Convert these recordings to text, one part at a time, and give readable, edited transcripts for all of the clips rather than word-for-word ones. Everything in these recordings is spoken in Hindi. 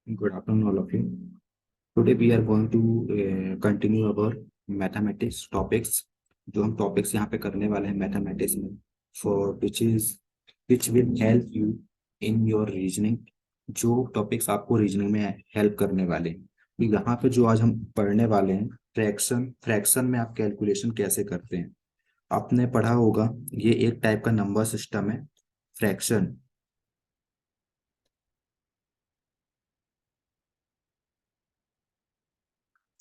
Good afternoon, all of you. Today we are going to continue our mathematics topics. जो हम टॉपिक्स यहाँ पे करने वाले हैं मैथमेटिक्स में, for which will help you in your reasoning. जो टॉपिक्स आपको रीजनिंग में हेल्प करने वाले हैं, तो यहाँ पे जो आज हम पढ़ने वाले हैं, फ्रैक्शन में आप कैलकुलेशन कैसे करते हैं। आपने पढ़ा होगा, ये एक टाइप का नंबर सिस्टम है, फ्रैक्शन।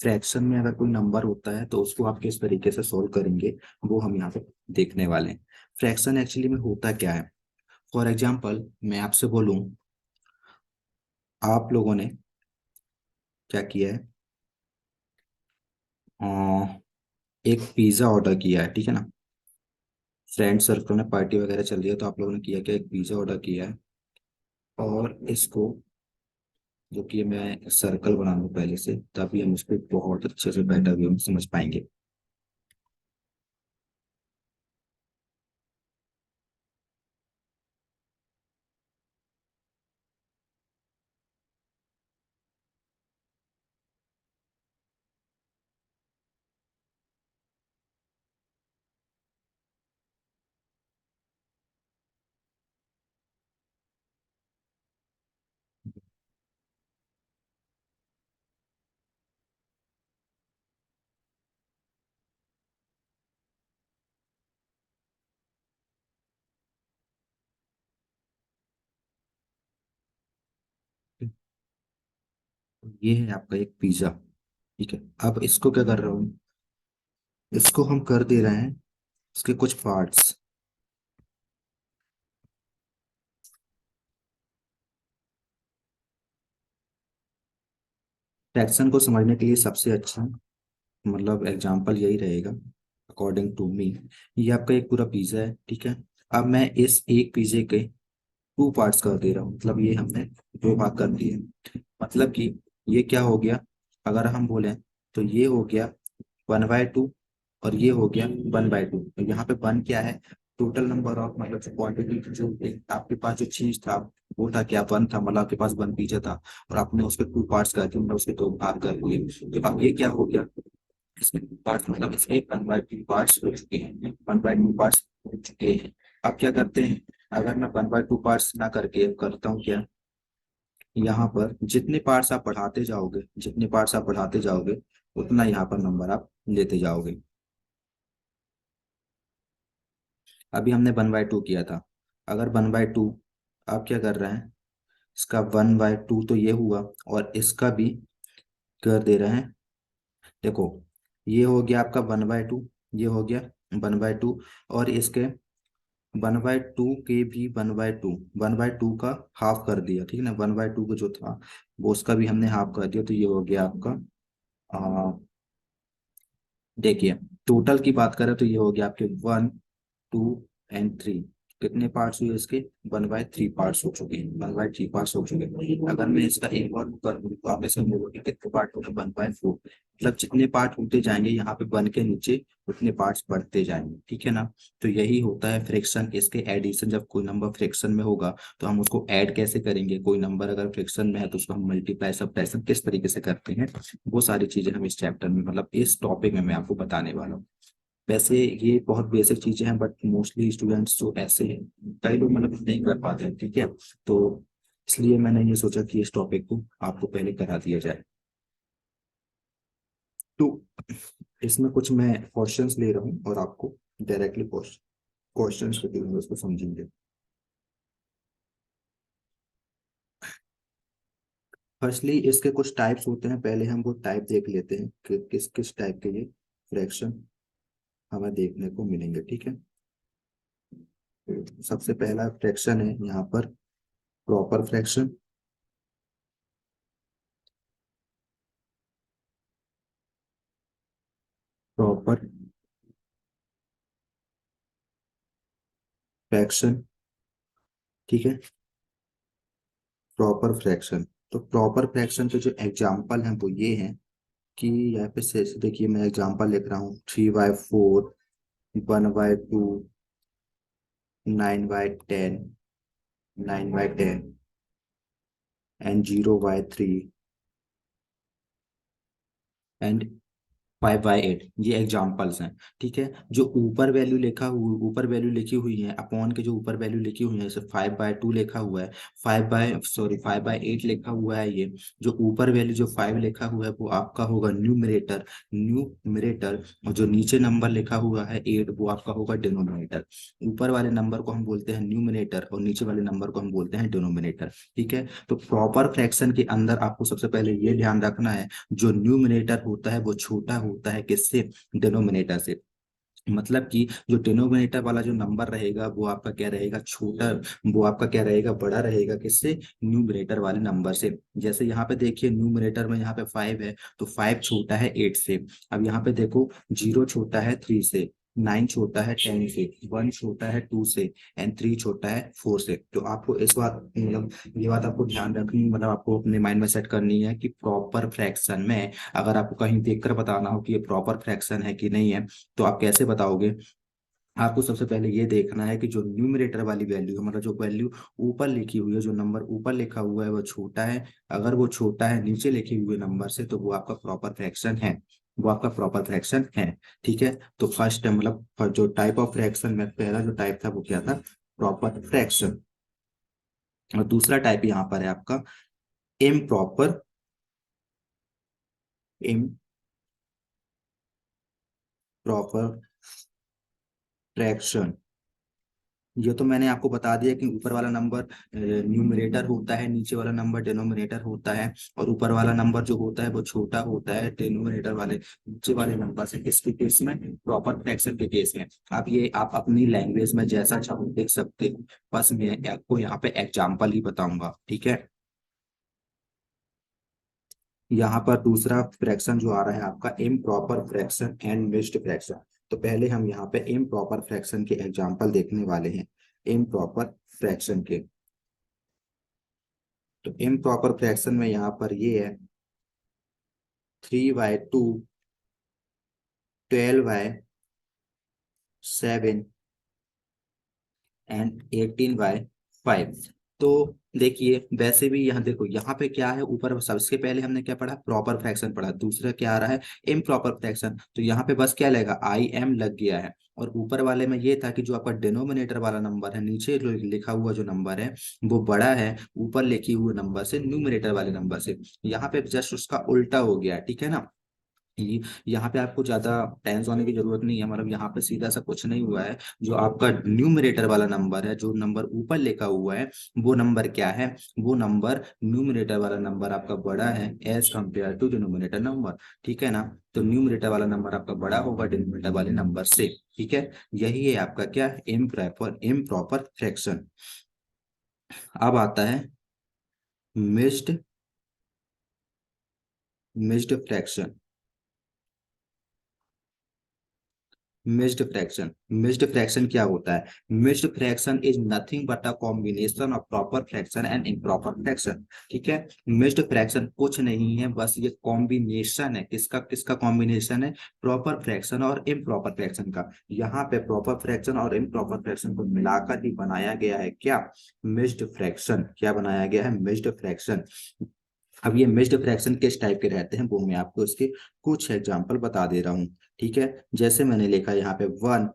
फ्रैक्शन में अगर कोई नंबर होता है तो उसको आप किस तरीके से सोल्व करेंगे, वो हम यहाँ पे देखने वाले हैं। फ्रैक्शन एक्चुअली में होता क्या है। फॉर एग्जाम्पल मैं आपसे बोलूं, आप लोगों ने क्या किया है, अ, एक पिज्ज़ा ऑर्डर किया है, ठीक है ना। फ्रेंड सर्कल में पार्टी वगैरह चल रही है, तो आप लोगों ने किया क्या, एक पिज्ज़ा ऑर्डर किया है। और इसको, जो कि मैं सर्कल बना लूँ पहले से, तभी हम इसको बहुत अच्छे से बेटर वे में समझ पाएंगे। ये है आपका एक पिज्ज़ा, ठीक है। अब इसको क्या कर रहा हूँ, इसको हम कर दे रहे हैं इसके कुछ पार्ट्स। फ्रैक्शन को समझने के लिए सबसे अच्छा मतलब एग्जाम्पल यही रहेगा, अकॉर्डिंग टू मी। ये आपका एक पूरा पिज्जा है, ठीक है। अब मैं इस एक पिज्जे के टू पार्ट्स कर दे रहा हूँ, मतलब ये हमने दो भाग कर दिए। मतलब कि ये क्या हो गया, अगर हम बोलें तो ये हो गया 1/2, और ये हो गया 1/2। तो यहाँ पे वन क्या है, टोटल नंबर ऑफ, मतलब जो क्वांटिटी, जो आपके पास जो चीज था वो था क्या, वन था, मतलब आपके पास वन पिज्जा था, और आपने उसके टू पार्ट्स कर दिए, मतलब उसके दो भाग कर दिए। तो अब ये क्या हो गया, इसमें पार्ट्स, मतलब इसके 1/2 पार्ट्स हो चुके हैं, 1/2 पार्ट्स हो चुके हैं। अब क्या करते हैं, अगर मैं 1/2 पार्ट्स ना करके करता हूँ क्या, यहाँ पर जितने पार्ट्स आप बढ़ाते जाओगे, जितने पार्ट्स आप बढ़ाते जाओगे, उतना यहाँ पर नंबर आप लेते जाओगे। अभी हमने 1/2 किया था, अगर 1/2 आप क्या कर रहे हैं, इसका 1/2 तो ये हुआ, और इसका भी कर दे रहे हैं। देखो, ये हो गया आपका 1/2, ये हो गया 1/2, और इसके 1/2 के भी 1/2, 1/2 का हाफ कर दिया, ठीक है ना। 1/2 का जो था वो, उसका भी हमने हाफ कर दिया, तो ये हो गया आपका, देखिए, टोटल की बात करें तो ये हो गया आपके 1, 2 एंड 3। कितने पार्ट्स हुए इसके, 1/3 पार्ट्स हो चुके हैं, 1/3 पार्ट्स हो चुके हैं। अगर मैं इसका एक और कर दूं तो आप इसमें बोलोगे कितने पार्ट होंगे, 1/4। मतलब जितने पार्ट होते जाएंगे यहाँ पे वन के नीचे, उतने पार्ट्स बढ़ते जाएंगे, ठीक है ना। तो यही होता है फ्रैक्शन। इसके एडिशन, जब कोई नंबर फ्रैक्शन में होगा तो हम उसको ऐड कैसे करेंगे, कोई नंबर अगर फ्रैक्शन में है तो उसको हम मल्टीप्लाई सब्ट्रैक्शन किस तरीके से करते हैं, वो सारी चीजें हम इस चैप्टर में, मतलब इस टॉपिक में मैं आपको बताने वाला हूँ। वैसे ये बहुत बेसिक चीजें हैं, बट मोस्टली स्टूडेंट्स जो ऐसे हैं, कई लोग मतलब नहीं कर पाते हैं, ठीक है। तो इसलिए मैंने ये सोचा कि इस टॉपिक को आपको पहले करा दिया जाए। तो इसमें कुछ मैं क्वेश्चंस ले रहा हूँ, और आपको डायरेक्टली क्वेश्चंस को दूंगा, उसको समझेंगे। फर्स्टली इसके कुछ टाइप्स होते हैं, पहले हम वो टाइप देख लेते हैं कि किस किस टाइप के ये फ्रैक्शन हमें देखने को मिलेंगे, ठीक है। सबसे पहला फ्रैक्शन है यहाँ पर प्रॉपर फ्रैक्शन। प्रॉपर फ्रैक्शन, ठीक है। प्रॉपर फ्रैक्शन, तो प्रॉपर फ्रैक्शन के जो एग्जाम्पल हैं वो ये हैं कि यहाँ पे से देखिए, मैं एग्जाम्पल लिख रहा हूँ, 3/4, 1/2, 9/10, 9/10, एंड 0/3 एंड 5/8, ये एग्जाम्पल्स हैं। ठीक है, जो ऊपर वैल्यू लिखी हुई है अपॉन के, जो ऊपर वैल्यू लिखी हुई है, जैसे 5/2 लिखा हुआ है, 5/8 लिखा हुआ है, ये जो ऊपर वैल्यू जो 5 लिखा हुआ है वो आपका होगा न्यूमरेटर, और जो नीचे नंबर लिखा हुआ है 8 वो आपका होगा डिनोमिनेटर। ऊपर वाले नंबर को हम बोलते हैं न्यूमरेटर और नीचे वाले नंबर को हम बोलते हैं डिनोमिनेटर। ठीक है, तो प्रॉपर फ्रैक्शन के अंदर आपको सबसे पहले ये ध्यान रखना है, जो न्यूमरेटर होता है वो छोटा होता है किससे, डिनोमिनेटर से। मतलब कि जो डिनोमिनेटर वाला जो नंबर रहेगा वो आपका क्या रहेगा, छोटा, वो आपका क्या रहेगा, बड़ा रहेगा किससे, न्यूमरेटर वाले नंबर से। जैसे यहाँ पे देखिए न्यूमरेटर में यहाँ पे 5 है, तो 5 छोटा है 8 से। अब यहाँ पे देखो 0 छोटा है 3 से, 9 छोटा है 10 से, 1 छोटा है 2 से, एंड 3 छोटा है 4 से। तो आपको इस बात मतलब ये बात आपको ध्यान रखनी, मतलब आपको अपने माइंड में सेट करनी है कि प्रॉपर फ्रैक्शन में अगर आपको कहीं देखकर बताना हो कि ये प्रॉपर फ्रैक्शन है कि नहीं है, तो आप कैसे बताओगे। आपको सबसे पहले ये देखना है कि जो न्यूमरेटर वाली वैल्यू है, मतलब जो वैल्यू ऊपर लिखी हुई है, जो नंबर ऊपर लिखा हुआ है वो छोटा है। अगर वो छोटा है नीचे लिखे हुए नंबर से, तो वो आपका प्रॉपर फ्रैक्शन है, वो आपका प्रॉपर फ्रैक्शन है। ठीक है, तो फर्स्ट मतलब जो टाइप ऑफ फ्रैक्शन में पहला जो टाइप था वो क्या था, प्रॉपर फ्रैक्शन। और दूसरा टाइप यहाँ पर है आपका इम्प्रॉपर इम्प्रॉपर फ्रैक्शन। ये तो मैंने आपको बता दिया कि ऊपर वाला नंबर न्यूमरेटर होता है, नीचे वाला नंबर डिनोमिनेटर होता है, और ऊपर वाला नंबर जो होता है वो छोटा होता है डिनोमिनेटर वाले नीचे वाले नंबर से। किसके केस में, प्रॉपर फ्रैक्शन के केस में। आप ये आप अपनी लैंग्वेज में जैसा चाहो देख सकते हो, बस मैं आपको यहाँ पे एग्जाम्पल ही बताऊंगा। ठीक है, यहाँ पर दूसरा फ्रैक्शन जो आ रहा है आपका improper fraction and mixed fraction. तो पहले हम यहाँ पे इम्प्रॉपर फ्रैक्शन के एग्जाम्पल देखने वाले हैं, इम्प्रॉपर फ्रैक्शन के। तो इम्प्रॉपर फ्रैक्शन में यहाँ पर ये है 3/2, 12/7 एंड 18/5। तो देखिए वैसे भी यहाँ देखो, यहाँ पे क्या है, ऊपर सबसे पहले हमने क्या पढ़ा, प्रॉपर फ्रैक्शन पढ़ा, दूसरा क्या आ रहा है, इम्प्रॉपर फ्रैक्शन। तो यहाँ पे बस क्या लगेगा, IM लग गया है। और ऊपर वाले में ये था कि जो आपका डिनोमिनेटर वाला नंबर है, नीचे जो लिखा हुआ जो नंबर है वो बड़ा है ऊपर लिखे हुए नंबर से, न्यूमरेटर वाले नंबर से। यहाँ पे जस्ट उसका उल्टा हो गया, ठीक है ना। ये यहाँ पे आपको ज्यादा टेंस होने की जरूरत नहीं है, मतलब यहाँ पे सीधा सा कुछ नहीं हुआ है। जो आपका न्यूमरेटर वाला नंबर है, जो नंबर ऊपर लिखा हुआ है वो नंबर क्या है, वो नंबर न्यूमरेटर वाला नंबर आपका बड़ा है as compared to denominator number. ठीक है ना, तो न्यूमरेटर वाला नंबर आपका बड़ा होगा डिनोमिनेटर वाले नंबर से। ठीक है, यही है आपका क्या, इम्प्रॉपर फ्रैक्शन। अब आता है missed missed fraction. Missed fraction क्या होता है, missed fraction is nothing but a combination of proper fraction and improper fraction. ठीक है, मिस्ड फ्रैक्शन कुछ नहीं है, बस ये कॉम्बिनेशन है, किसका किसका कॉम्बिनेशन है, प्रॉपर फ्रैक्शन और इम्प्रॉपर फ्रैक्शन का। यहाँ पे प्रॉपर फ्रैक्शन और इम्प्रॉपर फ्रैक्शन को मिलाकर ही बनाया गया है क्या, मिस्ड फ्रैक्शन। क्या बनाया गया है, मिस्ड फ्रैक्शन। अब ये मिक्स्ड फ्रैक्शन किस टाइप के रहते हैं वो मैं आपको इसके कुछ एग्जांपल बता दे रहा हूँ। ठीक है, जैसे मैंने लिखा यहाँ पे 1,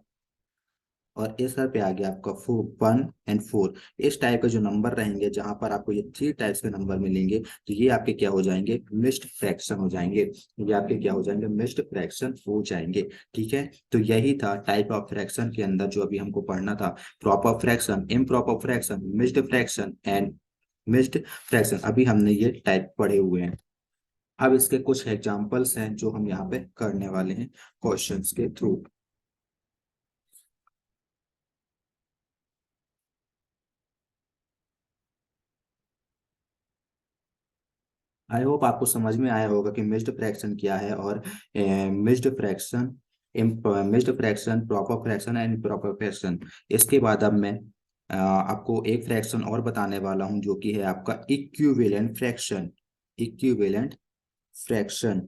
और इस सर पे आ गया आपका 1 एंड 4। इस टाइप के जो नंबर रहेंगे, जहां पर आपको ये 3 टाइप्स के नंबर मिलेंगे, तो ये आपके क्या हो जाएंगे, मिक्स्ड फ्रैक्शन हो जाएंगे। ये आपके क्या हो जाएंगे, मिक्स्ड फ्रैक्शन हो जाएंगे। ठीक है, तो यही था टाइप ऑफ फ्रैक्शन के अंदर जो अभी हमको पढ़ना था, proper fraction, improper fraction, mixed fraction and mixed fraction. अभी हमने ये टाइप पढ़े हुए हैं। अब इसके कुछ एग्जांपल्स हैं जो हम यहाँ पे करने वाले हैं क्वेश्चंस के थ्रू। आई होप आपको समझ में आया होगा कि मिक्स्ड फ्रैक्शन क्या है, और mixed fraction, mixed fraction, proper fraction and improper fraction. इसके बाद अब मैं आपको एक फ्रैक्शन और बताने वाला हूं, जो कि है आपका equivalent fraction. Equivalent fraction.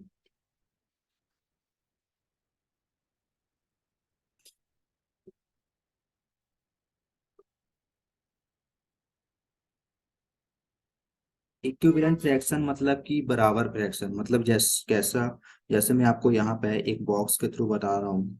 Equivalent fraction मतलब कि बराबर फ्रैक्शन, मतलब कैसा, जैसे मैं आपको यहाँ पे एक बॉक्स के थ्रू बता रहा हूँ।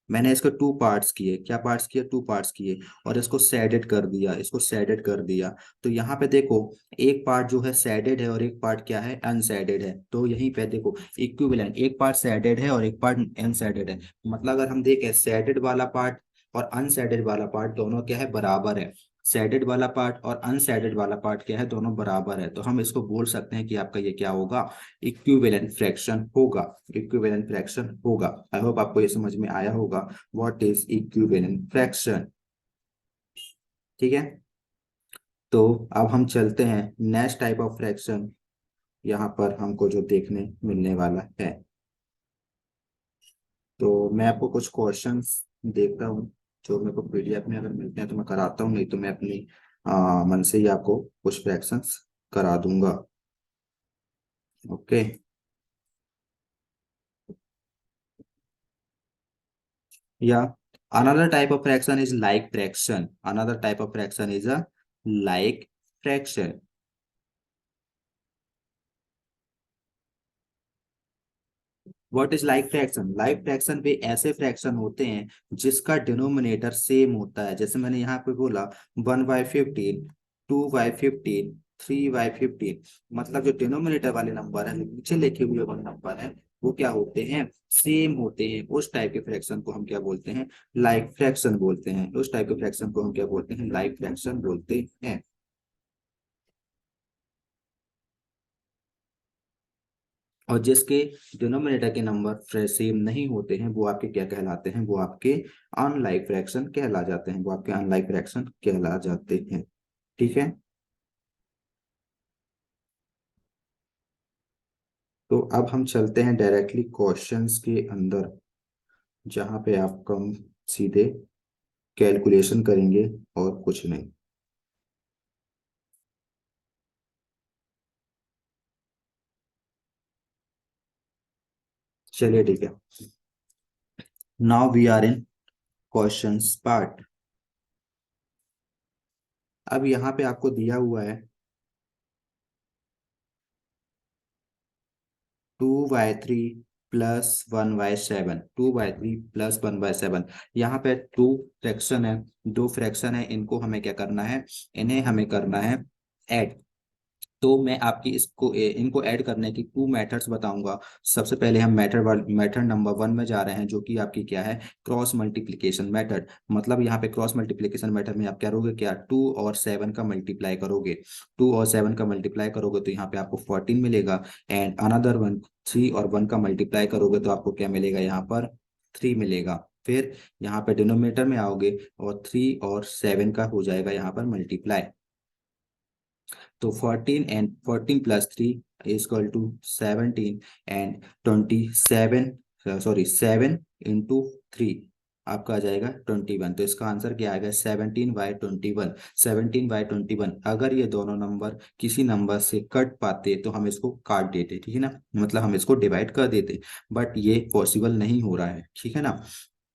मैंने इसको टू पार्ट्स किए, क्या पार्ट्स किए, टू पार्ट्स किए, और इसको सैडेड कर दिया, इसको सैडेड कर दिया। तो यहाँ पे देखो, एक पार्ट जो है सैडेड है और एक पार्ट क्या है, अनसैडेड है। तो यहीं पे देखो इक्विवेलेंट, एक पार्ट सैडेड है और एक पार्ट अनसैडेड है। मतलब अगर हम देखें सैडेड वाला पार्ट और अनसैडेड वाला पार्ट दोनों क्या है, बराबर है। सैडेड वाला पार्ट और अनसैडेड वाला पार्ट क्या है, दोनों बराबर है। तो हम इसको बोल सकते हैं कि आपका ये क्या होगा, इक्विवेलेंट फ्रैक्शन होगा। इक्विवेलेंट फ्रैक्शन होगा। आई होप आपको ये समझ में आया होगा व्हाट इज इक्विवेलेंट फ्रैक्शन। ठीक है, तो अब हम चलते हैं नेक्स्ट टाइप ऑफ फ्रैक्शन, यहाँ पर हमको जो देखने मिलने वाला है। तो मैं आपको कुछ क्वेश्चंस देखता हूँ, जो मेरे को पीडीएफ में अगर मिलते हैं तो मैं कराता हूँ, नहीं तो मैं अपनी मन से ही आपको कुछ फ्रैक्शंस करा दूंगा। ओके, या another type of fraction is like fraction, another type of fraction is a like fraction। What is like fraction, like fraction वे ऐसे फ्रैक्शन होते हैं जिसका डिनोमिनेटर सेम होता है। जैसे मैंने यहाँ पे बोला 1/15, 2/15, 3/15, मतलब जो डिनोमिनेटर वाले नंबर है, नीचे लिखे हुए वाले नंबर है, वो क्या होते हैं, सेम होते हैं। उस टाइप के फ्रैक्शन को हम क्या बोलते हैं, लाइक फ्रैक्शन बोलते हैं। उस टाइप के फ्रैक्शन को हम क्या बोलते हैं, लाइक फ्रैक्शन बोलते हैं। और जिसके डिनोमिनेटर के नंबर सेम नहीं होते हैं, वो आपके क्या कहलाते हैं, वो आपके अनलाइक फ्रैक्शन कहला जाते हैं, वो आपके अनलाइक फ्रैक्शन कहला जाते हैं। ठीक है, तो अब हम चलते हैं डायरेक्टली क्वेश्चंस के अंदर, जहां पे आप कम सीधे कैलकुलेशन करेंगे और कुछ नहीं। चलिए ठीक है, now we are in questions part. अब यहाँ पे आपको दिया हुआ है 2/3 +1/7, 2/3 +1/7। यहाँ पे टू फ्रैक्शन है, दो फ्रैक्शन है, इनको हमें क्या करना है, इन्हें हमें करना है ऐड। तो मैं आपकी इनको ऐड करने की टू मेथड्स बताऊंगा। सबसे पहले हम मेथड नंबर 1 में जा रहे हैं, जो कि आपकी क्या है, क्रॉस मल्टीप्लिकेशन मेथड। मतलब यहाँ पे क्रॉस मल्टीप्लिकेशन मेथड में आप क्या करोगे, क्या 2 और 7 का मल्टीप्लाई करोगे। 2 और 7 का मल्टीप्लाई करोगे तो यहाँ पे आपको 14 मिलेगा। एंड अनदर वन, 3 और 1 का मल्टीप्लाई करोगे तो आपको क्या मिलेगा, यहाँ पर 3 मिलेगा। फिर यहाँ पे डिनोमिनेटर में आओगे और 3 और 7 का हो जाएगा यहाँ पर मल्टीप्लाई। तो 14 is equal to 17, and 27, sorry 7 × 3 आपका आ जाएगा 21। तो इसका आंसर क्या आएगा, 17/21। 17/21। अगर ये दोनों नंबर किसी नंबर से कट पाते तो हम इसको काट देते, ठीक है ना, मतलब हम इसको डिवाइड कर देते। बट ये पॉसिबल नहीं हो रहा है, ठीक है ना।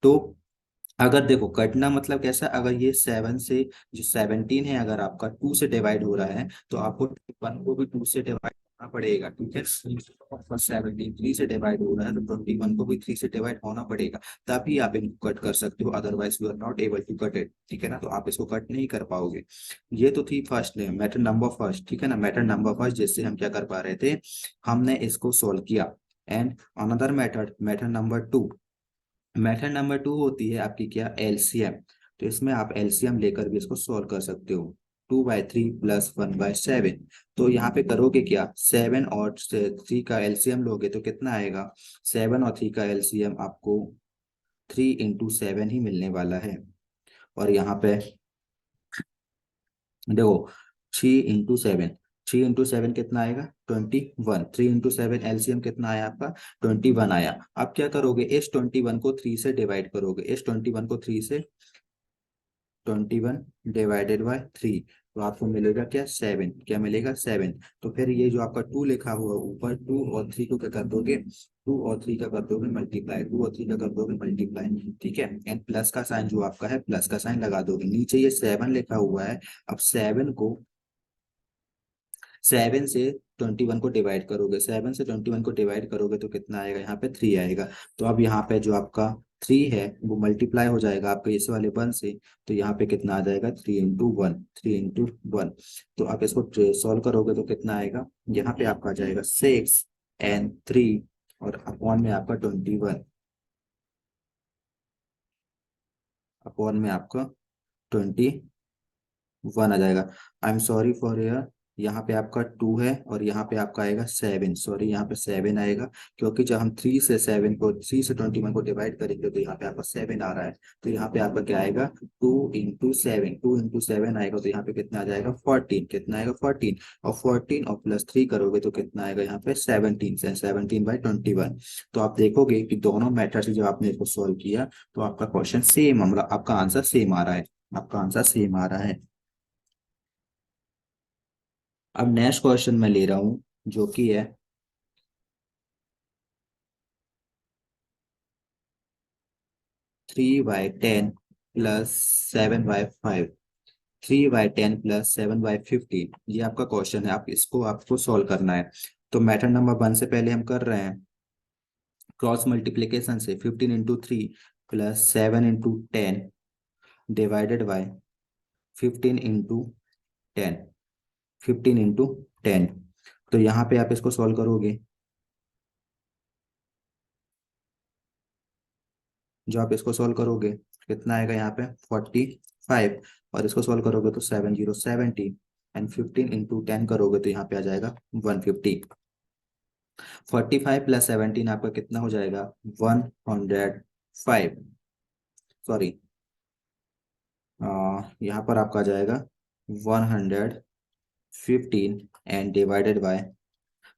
तो अगर देखो कटना मतलब कैसा, अगर ये 7 से, जो 17 है, अगर आपका 2 से डिवाइड हो रहा है तो आपको 1 को भी 2 से डिवाइड करना पड़ेगा, ठीक है। 17 3 से डिवाइड हो रहा है तो 21 को भी 3 से डिवाइड होना पड़ेगा, तभी आप इनको कट कर सकते हो। Otherwise you are not able to cut it, ठीक है ना, तो आप इसको कट नहीं कर पाओगे। ये तो थी फर्स्ट मेथड नंबर फर्स्ट, ठीक है ना, मेथड नंबर फर्स्ट, जिससे हम क्या कर पा रहे थे, हमने इसको सोल्व किया। And another method, method number 2। Method number 2 होती है आपकी क्या, एलसीएम। तो इसमें आप एलसीएम लेकर भी इसको सॉल्व कर सकते हो। 2/3 +1/7। तो यहाँ पे करोगे क्या, 7 और 3 का एलसीएम लोगे तो कितना आएगा, 7 और 3 का एलसीएम आपको 3 × 7 ही मिलने वाला है। और यहाँ पे देखो, 3 × 7, 3 × 7 कितना आएगा, 21। 3 × 7 एलसीएम कितना आया आपका, 21 आया। अब क्या करोगे, इस 21 को 3 से डिवाइड करोगे, इस 21 को 3 से, 21 / 3। तो आपको मिलेगा क्या, 7, क्या मिलेगा 7। तो फिर ये जो आपका 2 लिखा हुआ है ऊपर, 2 और 3 को क्या कर दोगे, 2 और 3 का कर दोगे मल्टीप्लाई, 2 और 3 का कर दोगे मल्टीप्लाई, ठीक है। एंड प्लस का साइन जो आपका है, प्लस का साइन लगा दोगे। नीचे ये 7 लिखा हुआ है, अब 7 से 21 को डिवाइड करोगे, 7 से 21 को डिवाइड करोगे तो कितना आएगा, यहाँ पे 3 आएगा। तो अब यहाँ पे जो आपका 3 है वो मल्टीप्लाई हो जाएगा आपके इस वाले 1 से, तो यहाँ पे कितना आ जाएगा, 3 into 1, 3 into 1। तो आप इसको सॉल्व करोगे तो कितना आएगा, यहाँ पे आपका आ जाएगा 6 and 3, और अपॉन में आपका 21, अपॉन में आपका 21 आ जाएगा। I am sorry for your, यहाँ पे आपका 2 है और यहाँ पे आपका आएगा 7, सॉरी यहाँ पे 7 आएगा, क्योंकि जब हम 3 से 21 को डिवाइड करेंगे तो यहाँ पे आपका 7 आ रहा है। तो यहाँ पे आपका क्या आएगा, 2 into 7, 2 into 7 आएगा, तो यहाँ पे कितना आ जाएगा 14, कितना आएगा 14, और 14 और +3 करोगे तो कितना आएगा यहाँ पे 17, 17/21। तो आप देखोगे कि दोनों मेथड से जब आपने इसको सॉल्व किया तो आपका क्वेश्चन सेम, मतलब आपका आंसर सेम आ रहा है, आपका आंसर सेम आ रहा है। अब नेक्स्ट क्वेश्चन मैं ले रहा हूं, जो कि है 3/10 प्लस 7/5, 3/10 + 7/15, ये आपका क्वेश्चन है। आप इसको आपको सॉल्व करना है। तो मेथड नंबर 1 से पहले हम कर रहे हैं क्रॉस मल्टीप्लीकेशन से, 15 into 3 + 7 into 10 divided by 15 into 10, 15 into 10। तो यहाँ पे आप इसको सॉल्व करोगे, जो आप इसको सॉल्व करोगे कितना आएगा यहाँ पे 45, और इसको सॉल्व करोगे तो 7 0 70, एंड 15 into 10 करोगे तो यहाँ पे आ जाएगा 150। 45 + 17 आपका कितना हो जाएगा, 105, सॉरी यहाँ पर आपका आ जाएगा 115, एंड डिवाइडेड बाय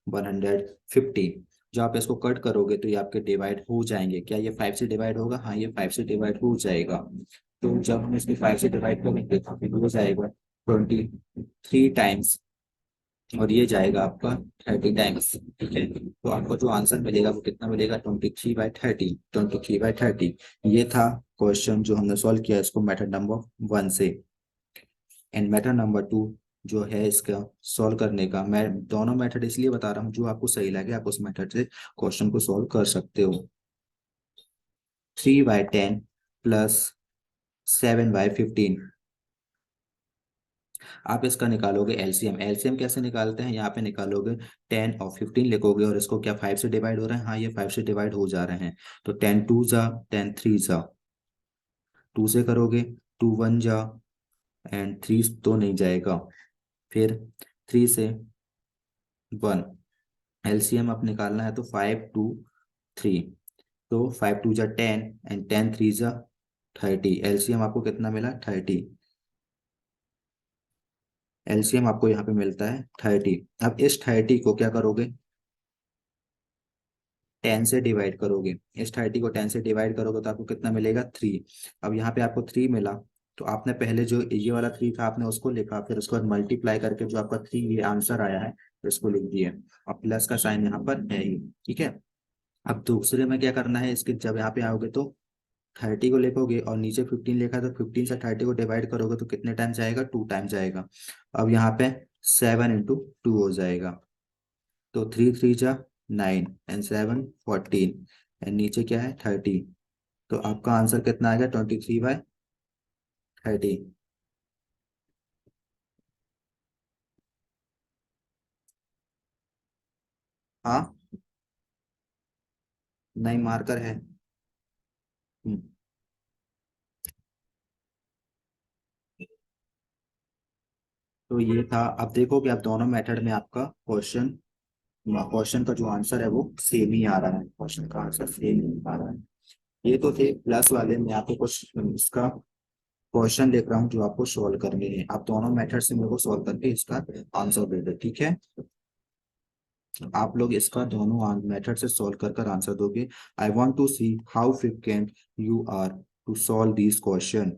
115। जो आप इसको कट करोगे तो ये आपके डिवाइड हो जाएंगे, क्या ये 5 से डिवाइड होगा, हाँ ये 5 से डिवाइड हो जाएगा। तो जब हम इसको 5 से डिवाइड करेंगे तो फिर हो जाएगा 23 टाइम्स, और ये जाएगा आपका 30 टाइम्स, ठीक है। तो आपको जो आंसर मिलेगा वो कितना मिलेगा, 23/30, 23/30। ये था क्वेश्चन जो हमने सॉल्व किया इसको मेथड नंबर 1 से। एंड मेथड नंबर 2 जो है इसका सॉल्व करने का, मैं दोनों मेथड इसलिए बता रहा हूँ, जो आपको सही लगे आप उस मेथड से क्वेश्चन को सॉल्व कर सकते हो। 3/10 + 7/15, आप इसका निकालोगे एलसीएम। एलसीएम कैसे निकालते हैं, यहाँ पे निकालोगे 10 और 15 लिखोगे, और इसको क्या 5 से डिवाइड हो रहे हैं, हाँ ये 5 से डिवाइड हो जा रहे हैं। तो 10 2 जा, 10 3 जा, 2 से करोगे, 2 1 जा, एंड 3 तो नहीं जाएगा, फिर 3 से 1, एलसीएम आप निकालना है तो 5 2 3, तो 5 2 जा 10, एंड 10 3 जा 30, एलसीएम आपको कितना मिला 30, एलसीएम आपको यहाँ पे मिलता है 30। अब इस 30 को क्या करोगे, 10 से डिवाइड करोगे, इस 30 को 10 से डिवाइड करोगे तो आपको कितना मिलेगा 3। अब यहाँ पे आपको 3 मिला, तो आपने पहले जो ये वाला 3 था आपने उसको लिखा, फिर उसके बाद मल्टीप्लाई करके जो आपका 3 ये आंसर आया है फिर उसको लिख दिए। अब प्लस का साइन यहाँ पर है ही, ठीक है। अब दूसरे में क्या करना है, इसके जब यहाँ पे आओगे तो 30 को लिखोगे, और नीचे 15 लिखा है तो 15 से 30 को डिवाइड करोगे तो कितने टाइम जाएगा, 2 टाइम जाएगा। अब यहाँ पे 7 into 2 हो जाएगा, तो 3 3 जा 9, एंड 7 14, एंड नीचे क्या है 30। तो आपका आंसर कितना आएगा, 23/30। हाँ, नहीं मार्कर है। हम्म, तो ये था। अब देखो कि आप दोनों मेथड में आपका क्वेश्चन, क्वेश्चन का जो आंसर है वो सेम ही आ रहा है, क्वेश्चन का आंसर सेम ही आ रहा है। ये तो थे प्लस वाले, मैं आपको कुछ इसका क्वेश्चन लिख रहा हूँ जो आपको सोल्व करने हैं, आप दोनों मेथड से मेरे को सोल्व करके इसका आंसर दे दो, ठीक है। आप लोग इसका दोनों मेथड से सॉल्व कर कर आंसर दोगे। I want to see how frequent you are to solve this question.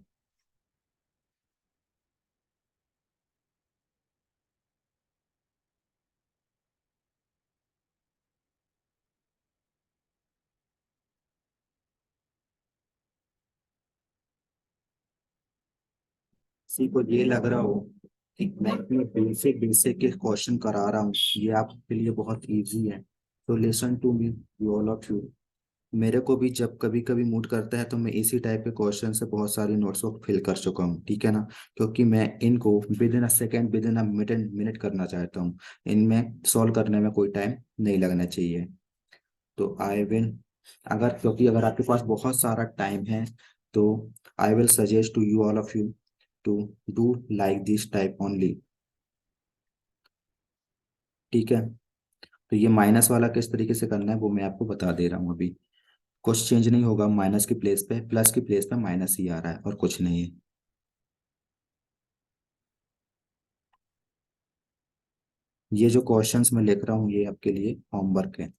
किसी को ये लग रहा हो कि मैं इतने बेसिक बेसिक के क्वेश्चन करा रहा हूँ, ये आपके लिए बहुत इजी है, तो listen to me you all of you. मेरे को भी जब कभी कभी मूड करता है तो मैं इसी टाइप के क्वेश्चन से बहुत सारी नोट्स को फिल कर चुका हूँ, ठीक है ना। क्योंकि मैं इनको with in a second, with in a minute minute करना चाहता हूँ। इनमें सॉल्व करने में कोई टाइम नहीं लगना चाहिए। तो आई विल, अगर क्योंकि अगर आपके पास बहुत सारा टाइम है, तो I will suggest to you all of you to do like this type only, ठीक है। तो ये माइनस वाला किस तरीके से करना है वो मैं आपको बता दे रहा हूँ अभी। कुछ चेंज नहीं होगा, माइनस की प्लेस पे प्लस की प्लेस पे माइनस ही आ रहा है और कुछ नहीं है। ये जो क्वेश्चंस मैं लिख रहा हूँ ये आपके लिए होमवर्क है।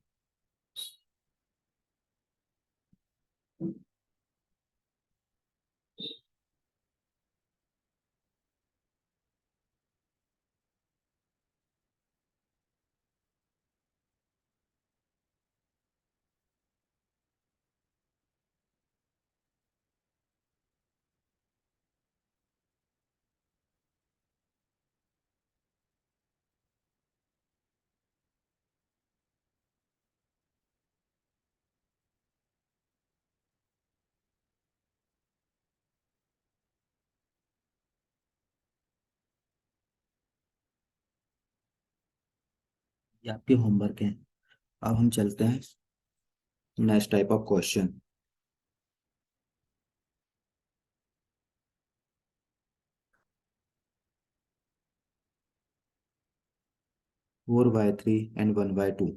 ये आपके होमवर्क है। अब हम चलते हैं next type of question. 4/3 and 1/2।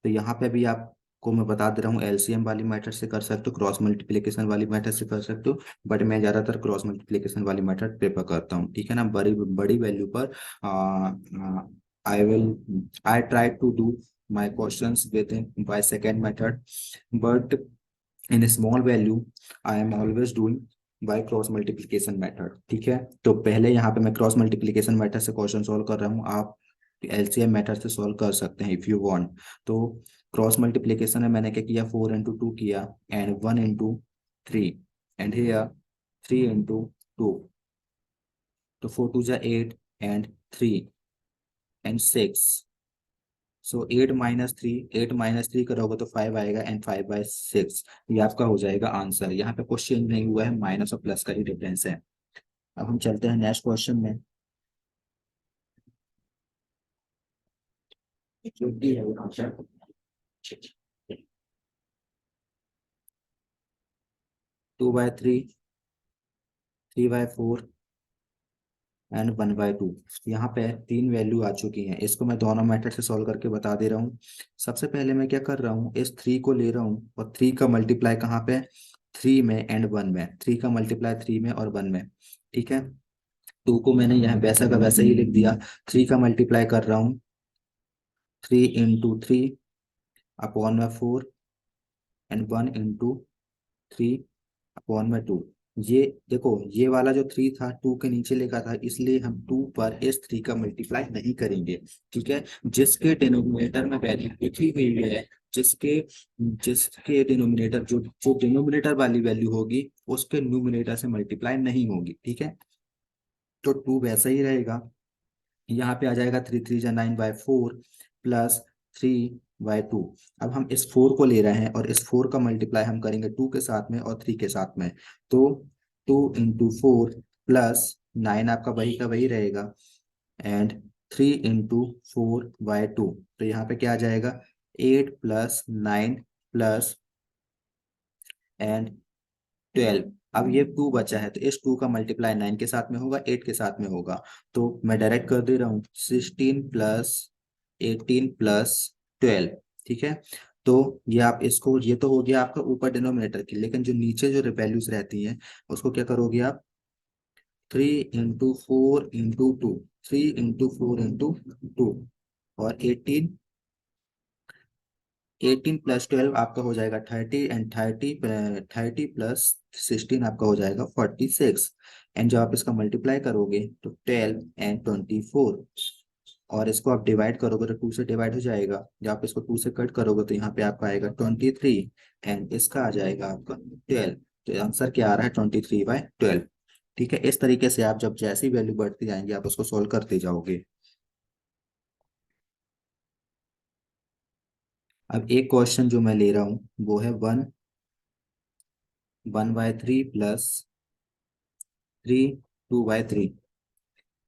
तो यहाँ पे भी आपको मैं बता दे रहा हूँ, एलसीएम वाली मेथड से कर सकते हो, क्रॉस मल्टीप्लिकेशन वाली मेथड से कर सकते हो, बट मैं ज़्यादातर क्रॉस मल्टीप्लिकेशन वाली मेथड प्रेफर करता हूँ, ठीक है ना। बड़ी बड़ी वैल्यू पर I will I try to do my questions within by second method, but in small value I am always doing by cross multiplication method, ठीक है। तो पहले यहाँ पे मैं क्रॉस मल्टीप्लिकेशन मेथड से क्वेश्चन सॉल्व कर रहा हूँ, आप एलसीएम मेथड से सॉल्व कर सकते हैं इफ यू वांट। तो क्रॉस मल्टीप्लिकेशन में मैंने क्या किया, 4 into 2 किया and 1 into 3, and here 3 into 2। तो 4 2 8 एंड 3 एंड 6। सो 8 - 3, 8 - 3 करोगे तो 5 आएगा एंड 5/6। ये आपका हो जाएगा आंसर। यहाँ पे कुछ चेंज नहीं हुआ है, माइनस और प्लस का ही डिफरेंस है। अब हम चलते हैं नेक्स्ट क्वेश्चन में। जो कि है आंसर 2/3, 3/4 एंड 1/2। यहाँ पे तीन वैल्यू आ चुकी हैं, इसको मैं दोनों मेथड से सॉल्व करके बता दे रहा हूँ। सबसे पहले मैं क्या कर रहा हूँ, इस 3 को ले रहा हूँ और 3 का मल्टीप्लाई कहाँ पे, 3 में एंड 1 में। 3 का मल्टीप्लाई 3 में और 1 में, ठीक है। 2 को मैंने यहाँ वैसा का वैसा ही लिख दिया। 3 का मल्टीप्लाई कर रहा हूँ 3 into 3 अपॉन में 4 एंड 1 into 3 अपॉन में 2। ये देखो, ये वाला जो 3 था 2 के नीचे लिखा था, इसलिए हम 2 पर इस 3 का मल्टीप्लाई नहीं करेंगे, ठीक है। जिसके डिनोमिनेटर में वैल्यू लिखी हुई है, जिसके जिसके डिनोमिनेटर जो जो डिनोमिनेटर वाली वैल्यू होगी उसके न्यूमिनेटर से मल्टीप्लाई नहीं होगी, ठीक है। तो 2 वैसा ही रहेगा। यहाँ पे आ जाएगा 3 3 9/4 प्लस 3/2। अब हम इस 4 को ले रहे हैं और इस 4 का मल्टीप्लाई हम करेंगे 2 के साथ में और 3 के साथ में। तो 2 into 4 प्लस 9 आपका वही का वही रहेगा एंड 3 into 4/2। तो यहाँ पे क्या आ जाएगा, 8 + 9 प्लस एंड 12। अब ये 2 बचा है तो इस 2 का मल्टीप्लाई 9 के साथ में होगा, 8 के साथ में होगा। तो मैं डायरेक्ट कर दे रहा हूँ 16 + 18 + 12, ठीक है। तो ये आप इसको, ये तो हो गया आपका ऊपर डिनोमिनेटर की, लेकिन जो नीचे जो वैल्यूज रहती हैं उसको क्या करोगे आप, 3 into 4 into 2, 3 into 4 into 2 और 18 + 12 आपका हो जाएगा 30 एंड 30 + 16 आपका हो जाएगा 46। एंड जब आप इसका मल्टीप्लाई करोगे तो 12 एंड 24, और इसको आप डिवाइड करोगे तो 2 से डिवाइड हो जाएगा। जब आप इसको 2 से कट करोगे तो यहाँ पे आपका आएगा 23 एंड इसका आ जाएगा आपका 12। तो आंसर क्या आ रहा है, 23/12। ठीक है, इस तरीके से आप जब जैसी वैल्यू बढ़ती जाएंगी आप उसको सोल्व करते जाओगे। अब एक क्वेश्चन जो मैं ले रहा हूँ वो है 1/3 प्लस 3 2/3।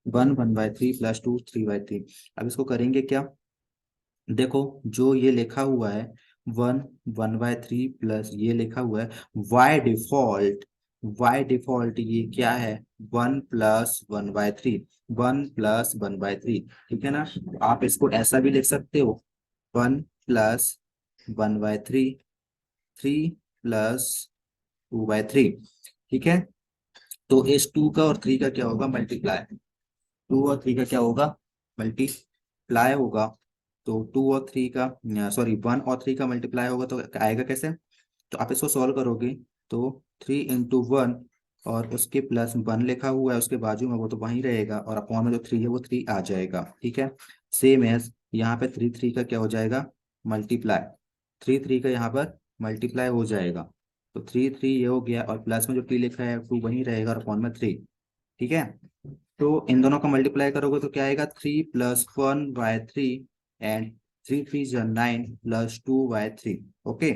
1/3 प्लस 3/3। अब इसको करेंगे क्या? देखो, जो ये लिखा हुआ है 1/3 प्लस ये लिखा हुआ है वाई डिफॉल्ट ये क्या है? 1+1/3। 1+1/3, ठीक है ना? आप इसको ऐसा भी लिख सकते हो, 1+1/3, 3+2/3, ठीक है? तो इस 2 का और 3 का क्या होगा? मल्टीप्लाई। 2 और 3 का क्या होगा? मल्टीप्लाई होगा। तो 2 और 3 का, सॉरी 1 और 3 का मल्टीप्लाई होगा तो आएगा कैसे? तो आप इसको सॉल्व करोगे तो 3 × 1 और उसके प्लस 1 लिखा हुआ है उसके बाजू में, वो तो वहीं रहेगा, और अपॉन में जो 3 है वो 3 आ जाएगा, ठीक है? सेम एज यहाँ पे 3 3 का क्या हो जाएगा? मल्टीप्लाई। 3 3 का यहाँ पर मल्टीप्लाई हो जाएगा। तो 3 3 ये हो गया, और प्लस में जो टी लिखा है 2 वहीं रहेगा, और अपॉन में 3, ठीक है? तो इन दोनों का मल्टीप्लाई करोगे तो क्या आएगा? 3+1/3 एंड 3 3 9 +2/3। ओके,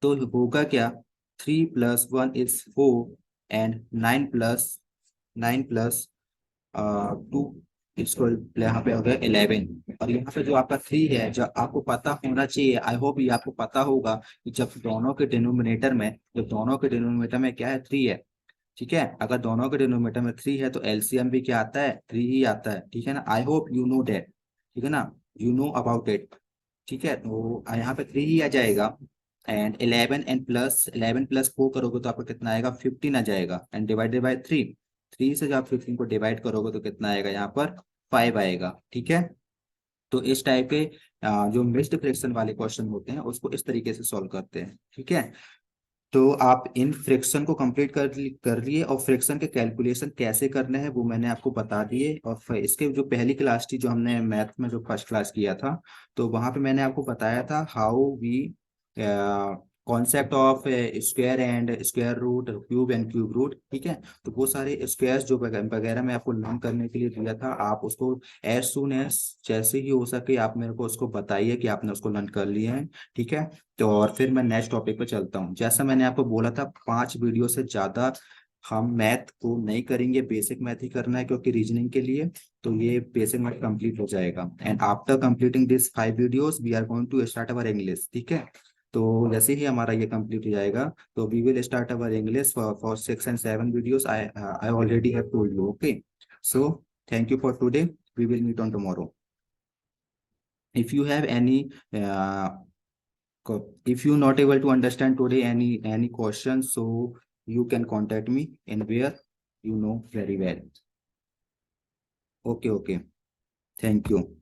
तो होगा क्या? 3+1 = 4 एंड 9+2 इसको यहाँ पे हो गया 11। और यहाँ पे जो आपका 3 है, जो आपको पता होना चाहिए, आई होप ये आपको पता होगा कि जब दोनों के डिनोमिनेटर में क्या है? 3 है, ठीक है? अगर दोनों के डिनोमिनेटर में 3 है तो एलसीएम भी क्या आता है? 3 ही आता है, ठीक है ना? I hope you know that, ठीक है ना? यू नो अबाउट इट, ठीक है? तो यहाँ पे 3 ही आ जाएगा। एंड 11 प्लस 4 करोगे तो आपको कितना आएगा? 15 आ जाएगा, एंड डिवाइडेड बाय 3। 3 से जब आप 15 को डिवाइड करोगे तो कितना आएगा? यहाँ पर 5 आएगा, ठीक है? तो इस टाइप के जो मिक्स्ड फ्रैक्शन वाले क्वेश्चन होते हैं उसको इस तरीके से सॉल्व करते हैं, ठीक है? तो आप इन फ्रैक्शन को कंप्लीट कर लिए, और फ्रैक्शन के कैलकुलेशन कैसे करने हैं वो मैंने आपको बता दिए। और इसके जो पहली क्लास थी, जो हमने मैथ में जो फर्स्ट क्लास किया था, तो वहां पे मैंने आपको बताया था how we concept of square and square root, cube and cube root, ठीक है? तो वो सारे स्क्वायर्स जो वगैरह मैं आपको लर्न करने के लिए दिया था, आप उसको एज सुन एज जैसे ही हो सके आप मेरे को उसको बताइए कि आपने उसको लर्न कर लिया है, ठीक है? तो और फिर मैं नेक्स्ट टॉपिक पे चलता हूँ। जैसा मैंने आपको बोला था, 5 वीडियो से ज्यादा हम मैथ को नहीं करेंगे, बेसिक मैथ ही करना है, क्योंकि रीजनिंग के लिए तो ये बेसिक मैथ कंप्लीट हो जाएगा। And after completing this 5 videos we are going to start our English, ठीक है? तो जैसे ही हमारा ये कंप्लीट हो जाएगा तो we will start our English for 6 and 7 videos. I already have told you, okay? So thank you for today, we will meet on tomorrow. If you have any if you not able to understand today any questions, so you can contact me in where you know very well. Okay, okay, thank you.